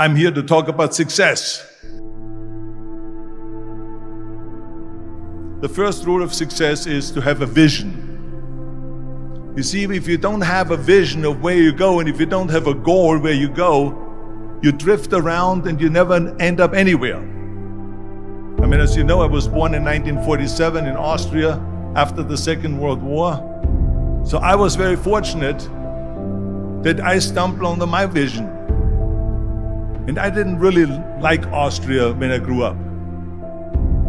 I'm here to talk about success. The first rule of success is to have a vision. You see, if you don't have a vision of where you go, and if you don't have a goal where you go, you drift around and you never end up anywhere. I mean, as you know, I was born in 1947 in Austria after the Second World War. So I was very fortunate that I stumbled onto my vision. And I didn't really like Austria when I grew up.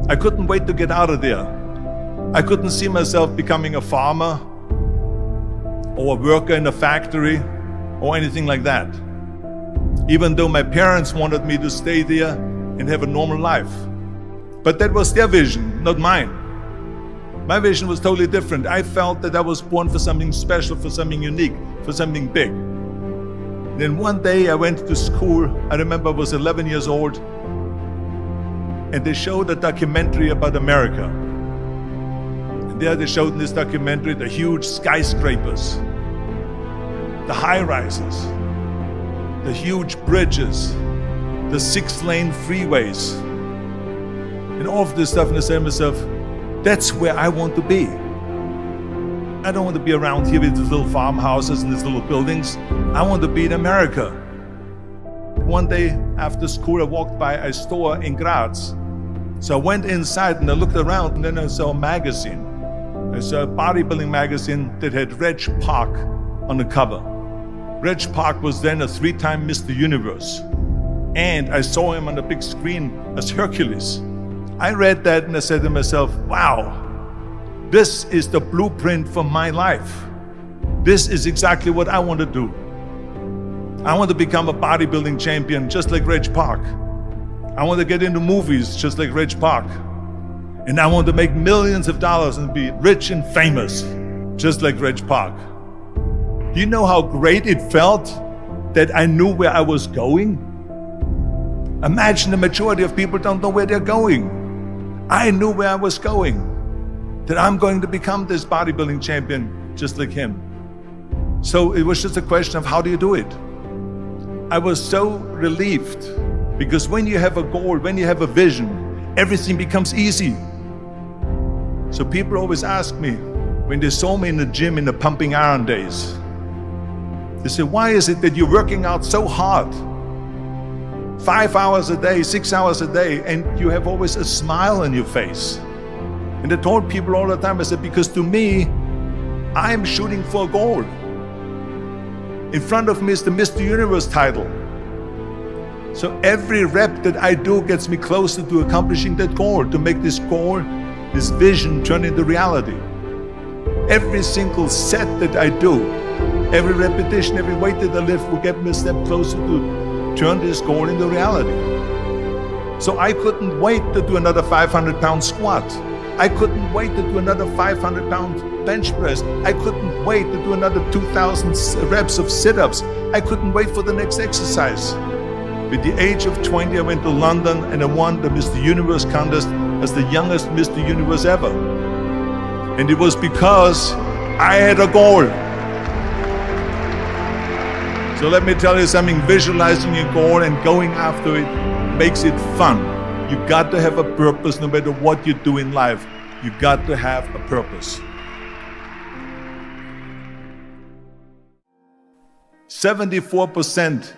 I couldn't wait to get out of there. I couldn't see myself becoming a farmer or a worker in a factory or anything like that. Even though my parents wanted me to stay there and have a normal life. But that was their vision, not mine. My vision was totally different. I felt that I was born for something special, for something unique, for something big. Then one day I went to school. I remember I was 11 years old, and they showed a documentary about America. And there they showed in this documentary the huge skyscrapers, the high-rises, the huge bridges, the 6-lane freeways, and all of this stuff. And I said to myself, that's where I want to be. I don't want to be around here with these little farmhouses and these little buildings. I want to be in America. One day after school, I walked by a store in Graz. So I went inside and I looked around, and then I saw a magazine. I saw a bodybuilding magazine that had Reg Park on the cover. Reg Park was then a 3-time Mr. Universe. And I saw him on the big screen as Hercules. I read that and I said to myself, wow, this is the blueprint for my life. This is exactly what I want to do. I want to become a bodybuilding champion just like Reg Park. I want to get into movies just like Reg Park. And I want to make millions of dollars and be rich and famous just like Reg Park. Do you know how great it felt that I knew where I was going? Imagine the majority of people don't know where they're going. I knew where I was going, that I'm going to become this bodybuilding champion just like him. So it was just a question of how do you do it? I was so relieved, because when you have a goal, when you have a vision, everything becomes easy. So people always ask me, when they saw me in the gym in the pumping iron days, they say, why is it that you're working out so hard? 5 hours a day, 6 hours a day, and you have always a smile on your face. And I told people all the time, I said, because to me, I'm shooting for a goal. In front of me is the Mr. Universe title. So every rep that I do gets me closer to accomplishing that goal, to make this goal, this vision turn into reality. Every single set that I do, every repetition, every weight that I lift will get me a step closer to turn this goal into reality. So I couldn't wait to do another 500-pound squat. I couldn't wait to do another 500-pound bench press. I couldn't wait to do another 2,000 reps of sit-ups. I couldn't wait for the next exercise. At the age of 20, I went to London and I won the Mr. Universe contest as the youngest Mr. Universe ever. And it was because I had a goal. So let me tell you something, visualizing your goal and going after it makes it fun. You got to have a purpose no matter what you do in life. You got to have a purpose. 74%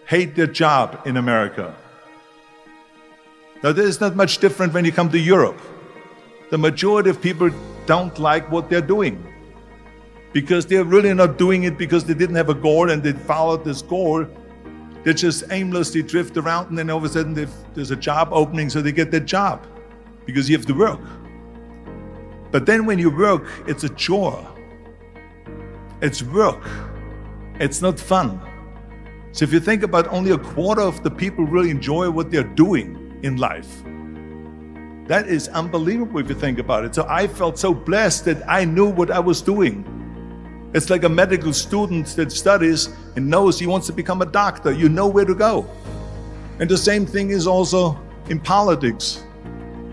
hate their job in America. Now this is not much different when you come to Europe. The majority of people don't like what they're doing, because they're really not doing it because they didn't have a goal and they followed this goal. They just aimlessly drift around, and then all of a sudden there's a job opening, so they get that job because you have to work. But then when you work, it's a chore. It's work. It's not fun. So if you think about, only a quarter of the people really enjoy what they're doing in life. That is unbelievable if you think about it. So I felt so blessed that I knew what I was doing. It's like a medical student that studies and knows he wants to become a doctor. You know where to go. And the same thing is also in politics.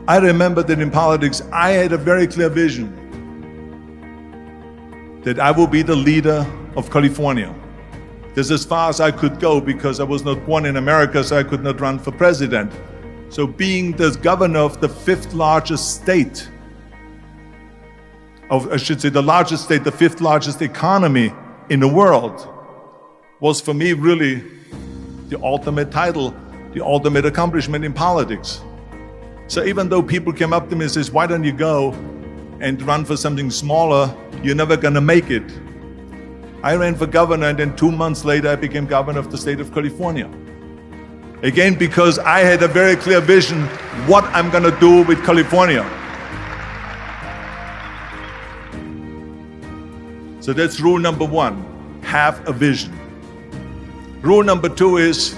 I remember that in politics, I had a very clear vision that I will be the leader of California. That's as far as I could go because I was not born in America, so I could not run for president. So being the governor of the fifth largest state, the largest state, the fifth largest economy in the world, was for me really the ultimate title, the ultimate accomplishment in politics. So even though people came up to me and says, why don't you go and run for something smaller, you're never gonna make it. I ran for governor, and then 2 months later I became governor of the state of California. Again, because I had a very clear vision what I'm gonna do with California. So that's rule number one, have a vision. Rule number two is,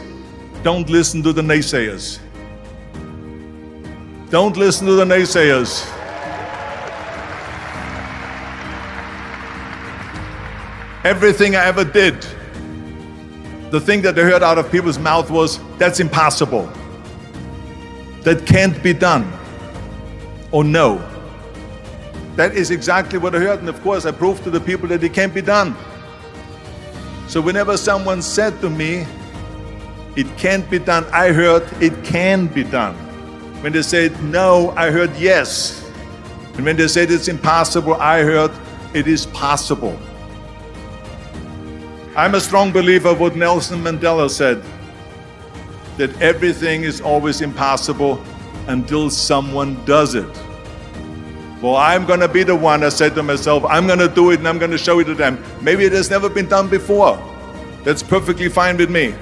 don't listen to the naysayers. Don't listen to the naysayers. Everything I ever did, the thing that I heard out of people's mouth was, that's impossible. That can't be done. Or no. That is exactly what I heard, and of course I proved to the people that it can't be done. So whenever someone said to me, it can't be done, I heard, it can be done. When they said no, I heard yes. And when they said it's impossible, I heard, it is possible. I'm a strong believer of what Nelson Mandela said, that everything is always impossible until someone does it. Well, I'm gonna be the one, I said to myself, I'm gonna do it and I'm gonna show it to them. Maybe it has never been done before. That's perfectly fine with me.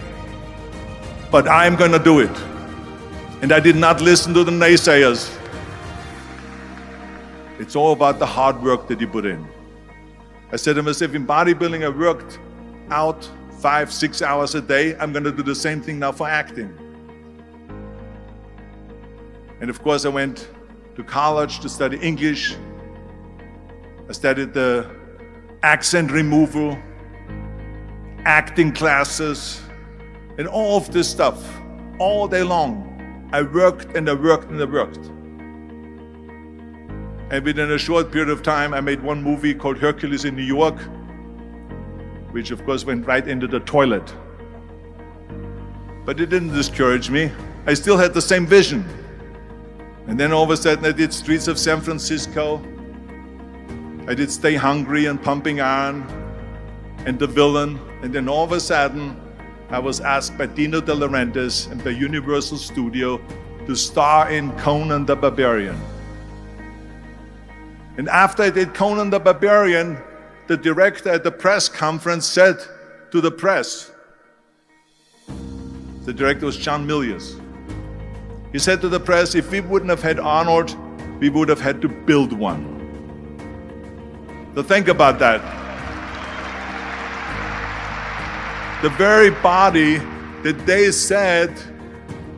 But I'm gonna do it. And I did not listen to the naysayers. It's all about the hard work that you put in. I said to myself, in bodybuilding I worked out 5-6 hours a day. I'm gonna do the same thing now for acting. And of course I went to college to study English. I studied the accent removal, acting classes, and all of this stuff, all day long. I worked and I worked and I worked. And within a short period of time, I made one movie called Hercules in New York, which of course went right into the toilet. But it didn't discourage me. I still had the same vision. And then all of a sudden I did Streets of San Francisco. I did Stay Hungry and Pumping Iron and The Villain. And then all of a sudden I was asked by Dino De Laurentiis and by Universal Studio to star in Conan the Barbarian. And after I did Conan the Barbarian, the director at the press conference said to the press, the director was John Milius. He said to the press, if we wouldn't have had Arnold, we would have had to build one. So think about that. The very body that they said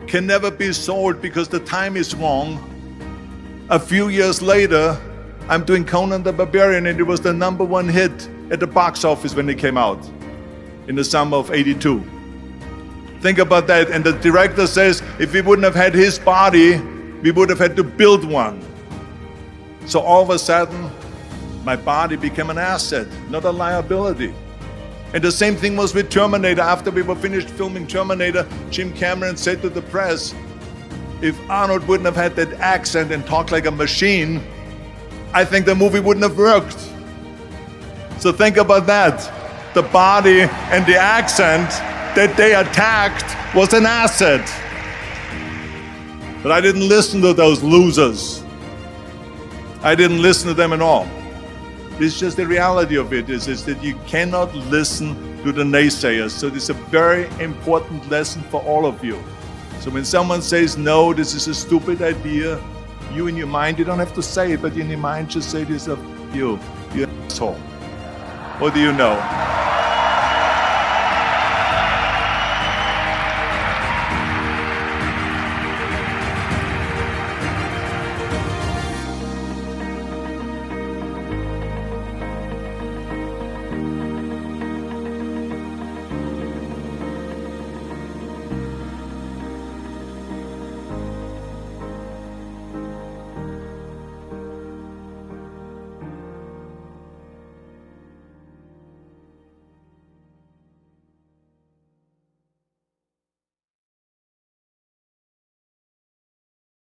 can never be sold because the time is wrong. A few years later, I'm doing Conan the Barbarian, and it was the #1 hit at the box office when it came out in the summer of '82. Think about that. And the director says, if we wouldn't have had his body, we would have had to build one. So all of a sudden, my body became an asset, not a liability. And the same thing was with Terminator. After we were finished filming Terminator, Jim Cameron said to the press, if Arnold wouldn't have had that accent and talked like a machine, I think the movie wouldn't have worked. So think about that. The body and the accent that they attacked was an asset. But I didn't listen to those losers. I didn't listen to them at all. It's just the reality of it is that you cannot listen to the naysayers. So this is a very important lesson for all of you. So when someone says, no, this is a stupid idea, you in your mind, you don't have to say it, but in your mind just say to yourself, you're an asshole. What do you know?